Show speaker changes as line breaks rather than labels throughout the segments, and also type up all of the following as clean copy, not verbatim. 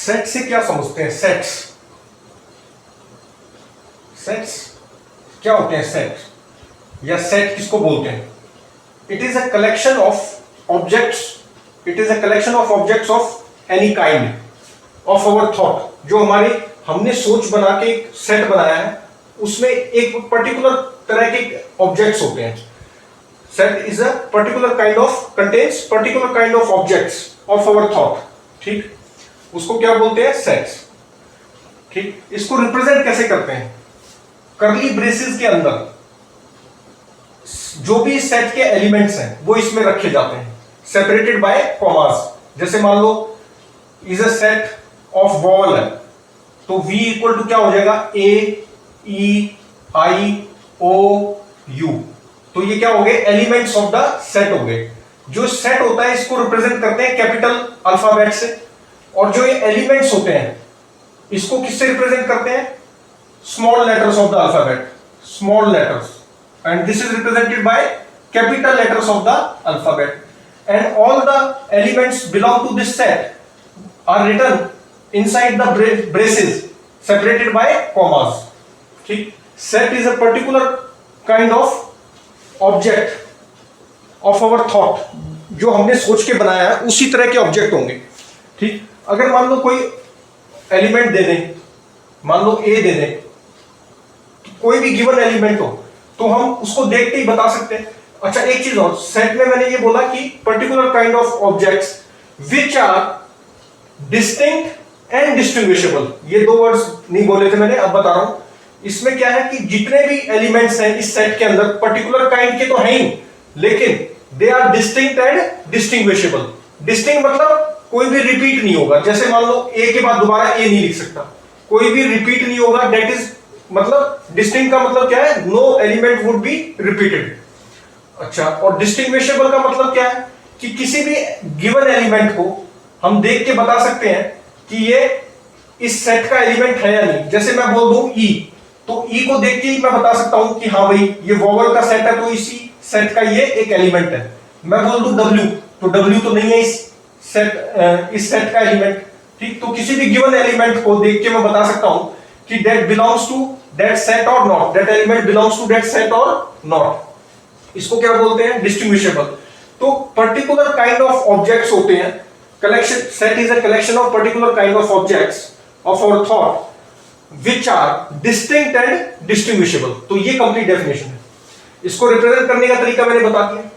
Set से क्या समझते हैं? सेट्स सेट्स क्या होते हैं? सेट या सेट किसको बोलते हैं? It is a collection of objects, it is a collection of objects of any kind of our thought. जो हमारे हमने सोच बना के एक सेट बनाया है, उसमें एक पर्टिकुलर तरह के ऑब्जेक्ट्स होते हैं। Set is a particular kind of contents particular kind of objects of our thought. ठीक, उसको क्या बोलते हैं? सेट्स। ठीक, इसको रिप्रेजेंट कैसे करते हैं? कर्ली ब्रेसेस के अंदर जो भी सेट के एलिमेंट्स हैं वो इसमें रखे जाते हैं, सेपरेटेड बाय कॉमास। जैसे मान लो is a set of vowel है, तो V इक्वल टू क्या हो जाएगा? A E I O U। तो ये क्या हो गए? एलिमेंट्स ऑफ द सेट हो गए। जो सेट होता है इसको रिप्रेजेंट करते हैं कैपिटल अल्फाबेट से, और जो ये एलिमेंट्स होते हैं इसको किससे रिप्रेजेंट करते हैं? Small letters of the alphabet, small letters, and this is represented by capital letters of the alphabet, and all the elements belong to this set are written inside the braces separated by commas। ठीक, set is a particular kind of object of our thought, जो हमने सोच के बनाया है उसी तरह के ऑब्जेक्ट होंगे। ठीक, अगर मान लो कोई एलिमेंट दे दें, मान लो A दे दें, कोई भी गिवन एलिमेंट हो, तो हम उसको देख के ही बता सकते हैं। अच्छा, एक चीज और, सेट में मैंने ये बोला कि particular kind of objects which are distinct and distinguishable. ये दो वर्ड्स नहीं बोले थे मैंने, अब बता रहा हूं। इसमें क्या है कि जितने भी एलिमेंट्स हैं इस सेट के अंदर पर्टिकुलर काइंड के तो हैं ही, लेकिन they are distinct and distinguishable. Distinct मतलब कोई भी रिपीट नहीं होगा। जैसे मान लो ए के बाद दोबारा ए नहीं लिख सकता, कोई भी रिपीट नहीं होगा। दैट इज मतलब डिस्टिंक्ट का मतलब क्या है? No element would be repeated. अच्छा, और डिस्टिंग्विशेबल का मतलब क्या है? कि किसी भी गिवन एलिमेंट को हम देख के बता सकते हैं कि ये इस सेट का एलिमेंट है या नहीं। जैसे मैं बोल दूं E, तो E को देख के ही मैं बता सकता हूं कि हाँ भाई ये वोवल का सेट है, तो इसी सेट का ये एक एलिमेंट है। मैं बोल दूं W, तो W तो नहीं है इस सेट का एलिमेंट। ठीक, तो किसी भी गिवन एलिमेंट को देख के मैं बता सकता हूं कि that belongs to that set और not, that element belongs to that set और नॉट। इसको क्या बोलते हैं? डिस्टिंग्विशेबल। तो पर्टिकुलर काइंड ऑफ ऑब्जेक्ट्स होते हैं। Collection set is a collection of particular kind of objects of our thought which are distinct and distinguishable। तो ये complete definition है। इसको रिप्रेजेंट करने का तरीका मैंने बता दिया।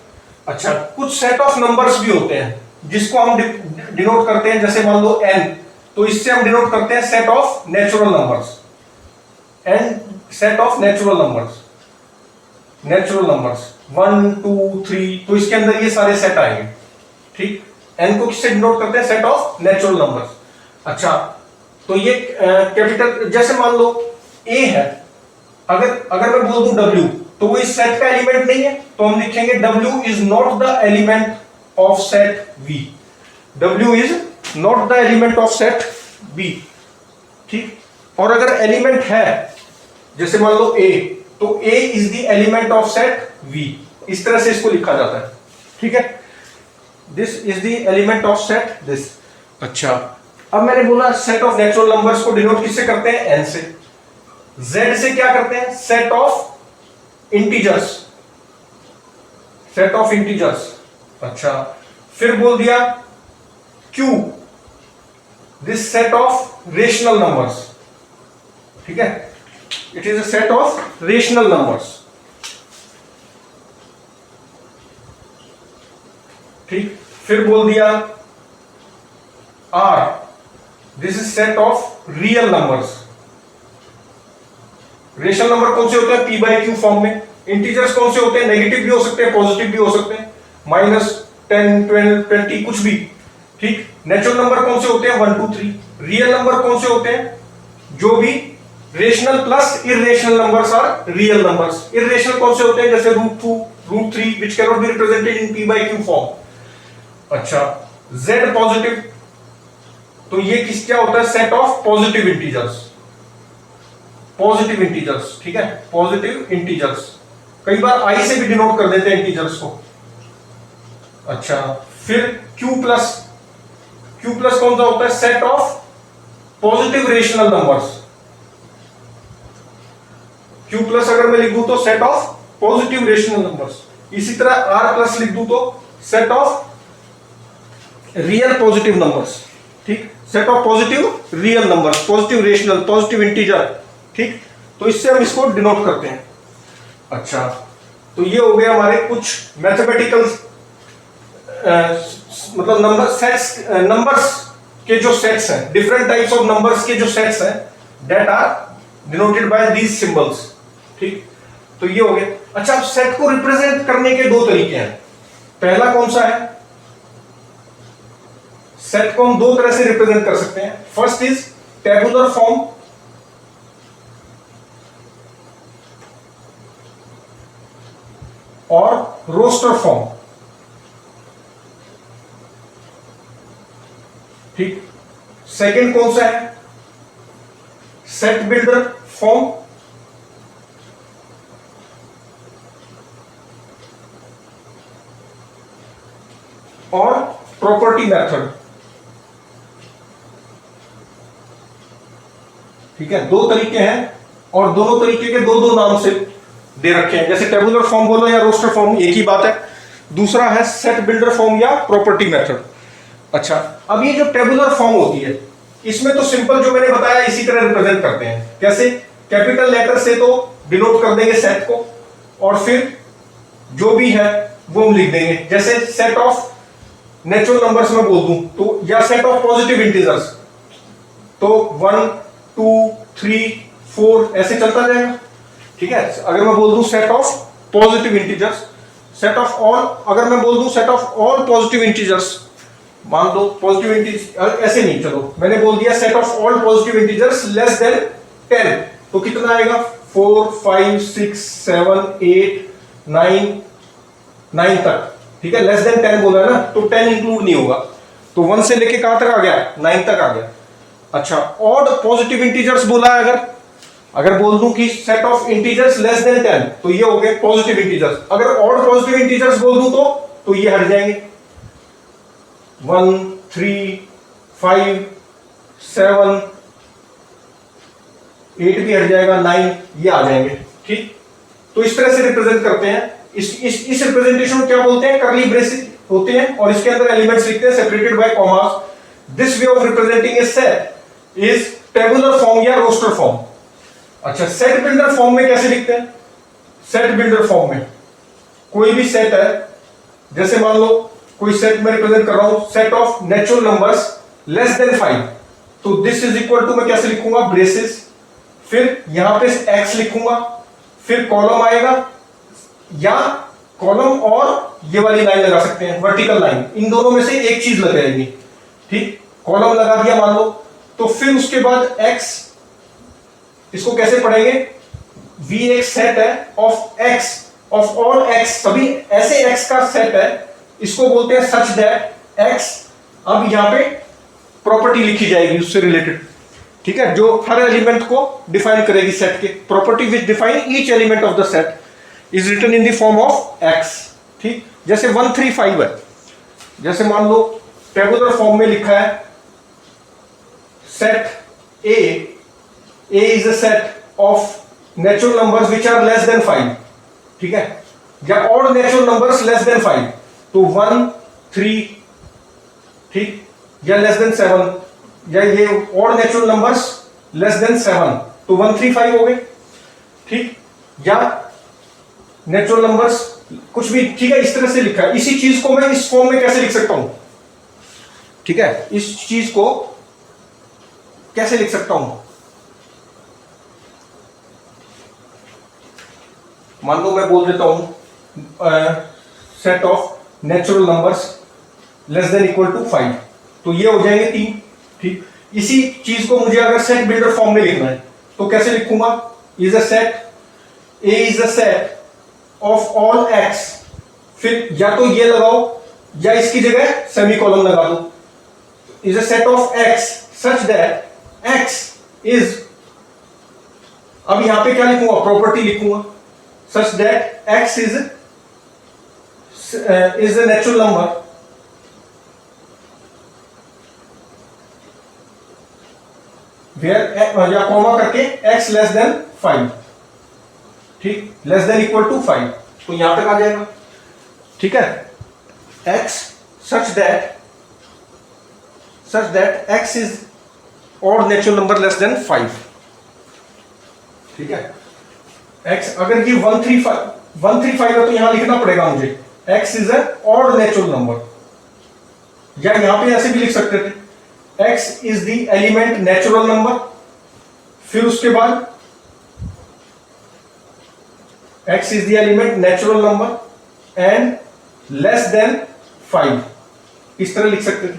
अच्छा, कुछ सेट ऑफ नंबर्स भी होते हैं जिसको हम डिनोट करते हैं। जैसे मान लो n, तो इससे हम डिनोट करते हैं set of natural numbers, n set of natural numbers, natural numbers 1 2 3, तो इसके अंदर ये सारे सेट आएंगे। ठीक, n को किससे डिनोट करते हैं? Set of natural numbers. अच्छा, तो ये कैपिटल, जैसे मान लो A है, अगर मैं बोल दूं W, तो वो इस सेट का एलिमेंट नहीं है, तो हम लिखेंगे W is not the element of set V। W is not the element of set B। ठीक, और अगर एलिमेंट है, जैसे मान लो A, तो A is the element of set V। इस तरह से इसको लिखा जाता है। ठीक है, this is the element of set this. अच्छा, अब मैंने बोला सेट ऑफ नेचुरल नंबर्स को डिनोट किससे करते हैं? n से। z से क्या करते हैं? Set of integers, set of integers. अच्छा, फिर बोल दिया q, this set of rational numbers. ठीक है, it is a set of rational numbers. ठीक, फिर बोल दिया R, this is set of real numbers. Rational number कौन से होते हैं? p/q फॉर्म में। इंटीजर्स कौन से होते हैं? नेगेटिव भी हो सकते हैं, पॉजिटिव भी हो सकते हैं, -10 12 20 कुछ भी। ठीक, नेचुरल नंबर कौन से होते हैं? 1 2 3। रियल नंबर कौन से होते हैं? जो भी rational plus irrational numbers are real numbers. Irrational कौन से होते हैं? जैसे √2 √3 which cannot be represented in p/q form. अच्छा, z पॉजिटिव, तो ये किस क्या होता है? Set of positive integers, positive integers. ठीक है, पॉजिटिव इंटीजर्स। कई बार i से भी डिनोट कर देते हैं इंटीजर्स को। अच्छा, फिर q प्लस कौन सा होता है? Set of positive rational numbers. Q plus अगर मैं लिख दूं तो set of positive rational numbers. इसी तरह R प्लस लिख दूं तो set of real positive numbers. ठीक, set of positive real numbers, positive rational, positive integer. ठीक, तो इससे हम इसको डिनोट करते हैं। अच्छा, तो ये हो गया हमारे कुछ मैथमेटिकल मतलब नंबर्स के जो सेट्स हैं, डिफरेंट टाइप्स ऑफ नंबर्स के जो सेट्स हैं, that are denoted by these symbols. ठीक, तो ये हो गया। अच्छा, अब सेट को रिप्रेजेंट करने के दो तरीके हैं। पहला कौन सा है? सेट को हम दो तरह से रिप्रेजेंट कर सकते हैं। फर्स्ट इज टेबुलर फॉर्म और रोस्टर फॉर्म। ठीक, सेकंड कौन सा है? सेट बिल्डर फॉर्म और प्रॉपर्टी मेथड। ठीक है, दो तरीके हैं और दोनों तरीके के दो दो नाम से दे रखे हैं। जैसे टेबुलर फॉर्म बोलो या रोस्टर फॉर्म, एक ही बात है। दूसरा है सेट बिल्डर फॉर्म या प्रॉपर्टी मेथड। अच्छा, अब ये जो टेबुलर फॉर्म होती है, इसमें तो सिंपल जो मैंने बताया इसी तरह रिप्रेजेंट करते हैं। कैसे? कैपिटल लेटर से तो डिनोट कर देंगे सेट को, और फिर जो भी है वो हम लिख देंगे। जैसे सेट ऑफ नेचुरल नंबर्स में बोल दूं तो, या सेट ऑफ पॉजिटिव इंटीजर्स, तो 1 2 3 4 ऐसे चलता जाएगा। ठीक है, अगर मैं बोल दूं set of positive integers, set of all, अगर मैं बोल दूं set of all positive integers, मान लो पॉजिटिव इंटीजर, ऐसे नहीं, चलो मैंने बोल दिया set of all positive integers less than 10, तो कितना आएगा? 4 5 6 7 8 9 तक। ठीक है, लेस देन 10 बोला है ना, तो 10 इंक्लूड नहीं होगा, तो 1 से लेके कहां तक आ गया? 9 तक आ गया। अच्छा, ऑड पॉजिटिव इंटीजर्स बोला है, अगर बोल दूं कि set of integers less than 10, तो ये हो गए पॉजिटिव इंटीजर्स। अगर ऑड पॉजिटिव इंटीजर्स बोल दूं तो ये हट जाएंगे। 1 3 5 7 8 भी हट जाएगा, 9 ये आ जाएंगे। ठीक, तो इस तरह से रिप्रेजेंट करते हैं। इस रिप्रेजेंटेशन को क्या बोलते हैं? कर्ली ब्रेसेस होते हैं, और इसके अंदर एलिमेंट्स लिखते हैं separated by commas. This way of representing A set is tabular form या रोस्टर फॉर्म। अच्छा, सेट बिल्डर फॉर्म में कैसे लिखते हैं? सेट बिल्डर फॉर्म में कोई भी सेट है, जैसे मान लो कोई सेट में रिप्रेजेंट कर रहा हूं, set of natural numbers less than 5, तो दिस इज इक्वल टू, मैं कैसे लिखूंगा? ब्रेसेस, फिर यहां पे x लिखूंगा, फिर कॉलम आएगा, या कॉलम और ये वाली लाइन लगा सकते हैं, वर्टिकल लाइन, इन दोनों में से एक चीज लग जाएगी। ठीक, कॉलम लगा दिया मान लो, तो फिर उसके बाद x, इसको कैसे पढ़ेंगे? V एक सेट है of x, of all x, सभी ऐसे x का सेट है, इसको बोलते हैं सच दैट x। अब यहां पे प्रॉपर्टी लिखी जाएगी उससे रिलेटेड। ठीक है, जो हर एलिमेंट को डिफाइन करेगी सेट के। Property which define each element of the set is written in the form of x। ठीक, जैसे 1 3 5 है, जैसे मान लो टेबुलर फॉर्म में लिखा है set A is a set of natural numbers which are less than 5, ठीक है, या odd natural numbers less than 5, तो 1 3, ठीक, या less than 7, या ये odd natural numbers less than 7, तो 1 3 5 हो गए। ठीक, या नेचुरल नंबर्स कुछ भी, ठीक है, इस तरह से लिखा है। इसी चीज को मैं इस फॉर्म में कैसे लिख सकता हूं? ठीक है, इस चीज को कैसे लिख सकता हूं? मान लो मैं बोल देता हूं set of natural numbers less than equal to 5, तो ये हो जाएंगे 3। ठीक, इसी चीज को मुझे अगर सेट बिल्डर फॉर्म में लिखना है तो कैसे लिखूंगा? Is a set, A is a set of all x, फिर या तो ये लगाओ या इसकी जगह सेमीकोलन लगा दो। Is a set of x such that x is, अब यहां पे क्या लिखूंगा? प्रॉपर्टी लिखूंगा, such that x is a natural number where या कॉमा करके x लेस देन 5, ठीक, लेस देन इक्वल टू 5, तो यहां तक आ जाएगा, ठीक है। x such that x is odd natural number less than 5, ठीक है। x अगर ये 135 है तो यहां लिखना पड़ेगा मुझे x is a odd natural number, या यहां पे ऐसे भी लिख सकते थे x is the element natural number, फिर उसके बाद x is the element natural number and less than 5, इस तरह लिख सकते थे,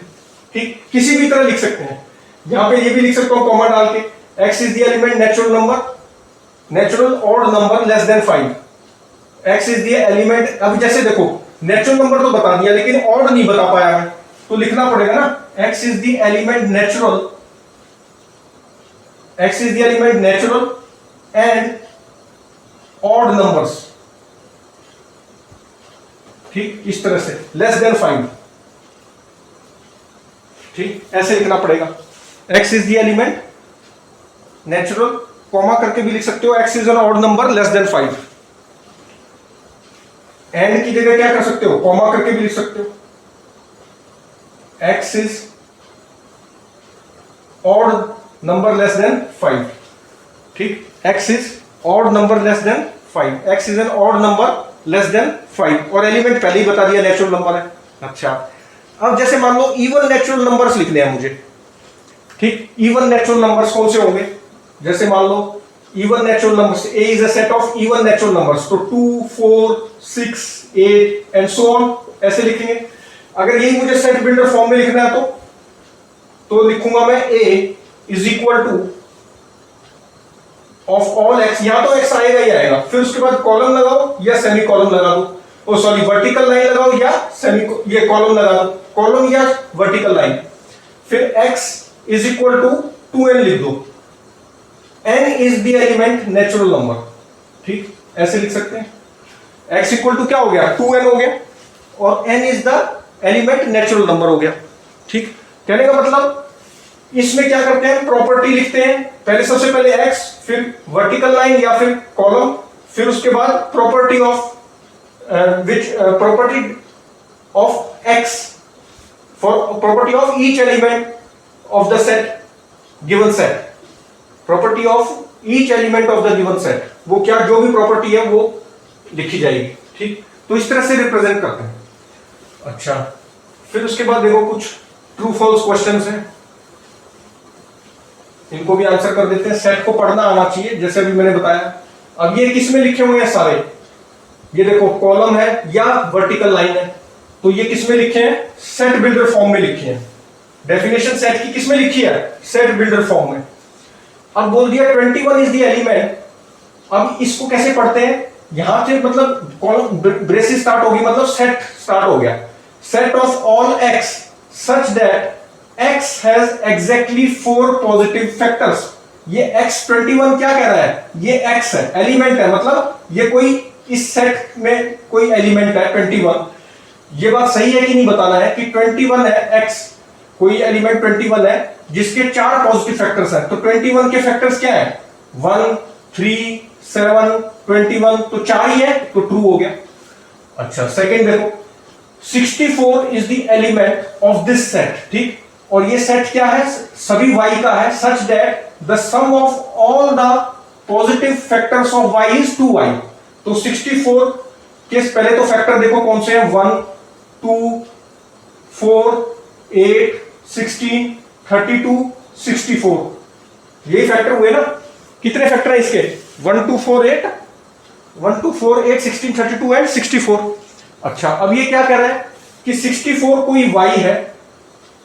ठीक, किसी भी तरह लिख सकते हैं। यहां पे ये भी लिख सकता हूं कॉमा डाल के x is the element natural number, natural odd number less than 5, x is the element, अब जैसे देखो नेचुरल नंबर तो बता दिया लेकिन ऑड नहीं बता पाया मैं, तो लिखना पड़ेगा ना x is the element natural, x is the element natural and odd numbers, ठीक, इस तरह से लेस देन 5, ठीक, ऐसे लिखना पड़ेगा। x is the element natural, comma करके भी लिख सकते हो x is an odd number less than 5, and की जगह क्या कर सकते हो, कॉमा करके भी लिख सकते हो x is odd number less than 5, ठीक, x is odd number less than 5, x is an odd number less than 5, और एलिमेंट पहले ही बता दिया नेचुरल नंबर है। अच्छा, अब जैसे मान लो इवन नेचुरल नंबर्स लिखने हैं मुझे, ठीक, इवन नेचुरल नंबर्स कौन से होंगे, जैसे मान लो even natural numbers, a is a set of even natural numbers, तो 2, 4, 6, 8 and so on, ऐसे लिखेंगे। अगर यही मुझे सेट बिल्डर फॉर्म में लिखना है तो लिखूंगा मैं a is equal to of all x, यहां तो x आएगा ही आएगा, फिर उसके बाद कॉलम लगाओ या सेमी कॉलम लगा दो, ओ सॉरी वर्टिकल लाइन लगाओ या सेमी ये कॉलम लगा दो, कॉलम या वर्टिकल लाइन, फिर x is equal to 2n लिख दो, n is the element natural number, ठीक, ऐसे लिख सकते हैं, x इक्वल टू क्या हो गया 2n हो गया और n is the element natural number हो गया, ठीक। कहने का मतलब इसमें क्या करते हैं, प्रॉपर्टी लिखते हैं, पहले सबसे पहले x, फिर वर्टिकल लाइन या फिर कॉलम, फिर उसके बाद property of property of x for property of each element of the set given set, property of each element of the given set, वो क्या जो भी प्रॉपर्टी है वो लिखी जाएगी, ठीक। तो इस तरह से रिप्रेजेंट करते हैं। अच्छा, फिर उसके बाद देखो कुछ ट्रू फॉल्स क्वेश्चंस हैं, इनको भी आंसर कर देते हैं। सेट को पढ़ना आना चाहिए जैसे अभी मैंने बताया। अब ये किस में लिखे हुए हैं सारे, ये देखो कॉलम है या वर्टिकल लाइन है, तो ये किस में लिखे हैं, सेट बिल्डर फॉर्म में लिखे हैं। डेफिनेशन सेट की किस में लिखी है, सेट बिल्डर फॉर्म में। अब बोल दिया 21 इज द एलिमेंट, अब इसको कैसे पढ़ते हैं, यहां से मतलब कॉलम ब्रेसिस स्टार्ट होगी, मतलब सेट स्टार्ट हो गया, set of all x such that x has exactly 4 positive factors। ये x 21 क्या कह रहा है, ये x है, एलिमेंट है, मतलब ये कोई इस सेट में कोई एलिमेंट है 21। ये बात सही है कि नहीं बताना है कि 21 है x, कोई एलिमेंट 21 है जिसके 4 पॉजिटिव फैक्टर्स हैं। तो 21 के फैक्टर्स क्या है, 1, 3, 7, 21, तो 4 ही है, तो ट्रू हो गया। अच्छा, सेकंड देखो 64 is the element of this set, ठीक, और ये सेट क्या है, सभी y का है, such that the sum of all the positive factors of y is 2y। तो 64 के पहले तो फैक्टर देखो कौन से हैं, 1, 2, 4, 8, 16, 32, 64, यही फैक्टर हुए ना। कितने फैक्टर है इसके, 1, 2, 4, 8, 1, 2, 4, 8, 16, 32 एंड 64। अच्छा, अब ये क्या कह रहा है कि 64 कोई y है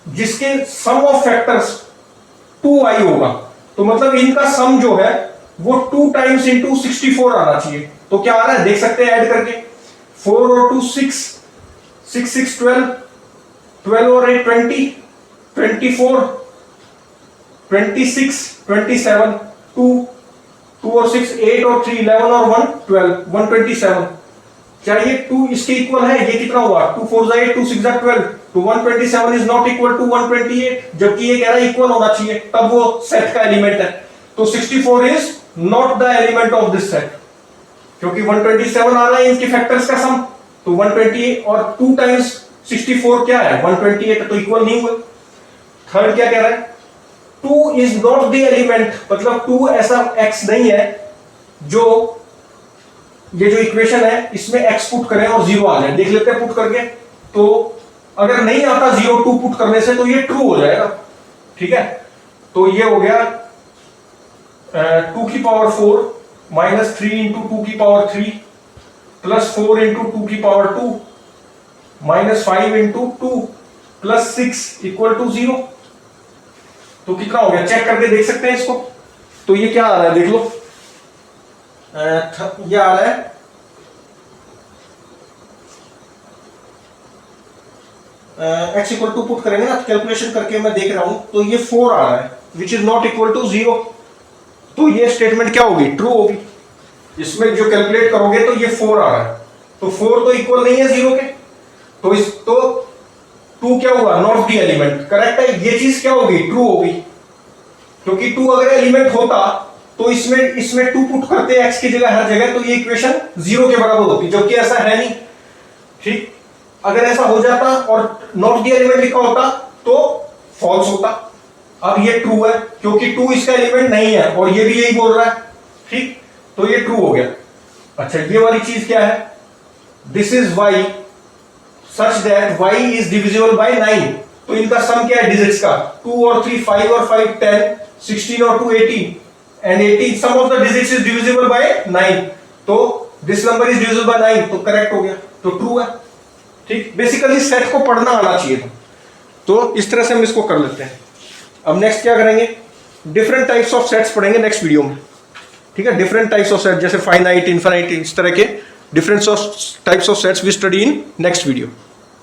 जिसके सम ऑफ फैक्टर्स 2y होगा, तो मतलब इनका सम जो है वो 2 टाइम्स इंटू 64 आना चाहिए। तो क्या आ रहा है देख सकते हैं ऐड करके, 4 और 2 6, 6 6 12, 12 और 8 20, 24, 26, 27, 2 और 6 8 और 3 11 और 1 12, 127। क्या ये 2 इसके इक्वल है, ये कितना हुआ, 2 4 8, 2 6 12, तो 127 इज नॉट इक्वल टू 128, जबकि ये कह रहा है इक्वल होना चाहिए, तब वो सेट का एलिमेंट है। तो 64 is not the element of this set, क्योंकि 127 आ रहा है इनके फैक्टर्स का सम, तो 128 और 2 टाइम्स 64 क्या है 128, तो इक्वल नहीं हुए। थर्ड क्या कह रहा है, 2 इज नॉट द एलिमेंट, मतलब 2 ऐसा x नहीं है जो ये जो इक्वेशन है इसमें x पुट करें और 0 आ जाए। देख लेते हैं पुट करके, तो अगर नहीं आता 0 2 पुट करने से तो ये ट्रू हो जाएगा, ठीक है। तो ये हो गया 2 की पावर 4 माइनस 3 इंटू 2 की पावर 3 प्लस 4 इंटू 2 की power 2 minus 5 into 2 plus 6 equal to 0। तो कितना हो गया, चेक करके देख सकते हैं इसको। तो ये क्या आ रहा है देख लो, ये आ रहा है x इक्वल टू पुट करेंगे ना, कैलकुलेशन करके मैं देख रहा हूं, तो ये 4 आ रहा है which is not equal to 0। तो ये स्टेटमेंट क्या होगी, ट्रू होगी। इसमें जो कैलकुलेट करोगे तो ये 4 आ रहा है, तो 4 तो इक्वल नहीं है 0 के, तो 2 क्या हुआ, नॉट दी एलिमेंट, करेक्ट है। ये चीज क्या होगी, ट्रू होगी, क्योंकि 2 अगर एलिमेंट होता तो इसमें 2 पुट करते x की जगह हर जगह, तो ये इक्वेशन 0 के बराबर होती, जबकि ऐसा है नहीं, ठीक। अगर ऐसा हो जाता और नॉट दी एलिमेंट लिखा होता तो फॉल्स होता। अब ये ट्रू है क्योंकि 2 इसका एलिमेंट नहीं है, और ये भी यही बोल रहा है, ठीक। तो ये ट्रू हो गया। अच्छा, ये वाली चीज क्या है, this is y such that y is divisible by 9। तो इनका सम क्या है डिजिट्स का, 2 और 3 5 और 5 10, 16 और 2 18, and 18 sum of the digits is divisible by 9। तो this number is divisible by 9, तो करेक्ट हो गया, तो ट्रू है, ठीक। बेसिकली सेट को पढ़ना आना चाहिए था। तो इस तरह से हम इसको कर लेते हैं। अब नेक्स्ट क्या करेंगे, डिफरेंट टाइप्स ऑफ सेट्स पढ़ेंगे नेक्स्ट वीडियो में, ठीक है। डिफरेंट टाइप्स ऑफ सेट, जैसे फाइनाइट, इनफाइनाइट, इस तरह के different types of sets we study in next video.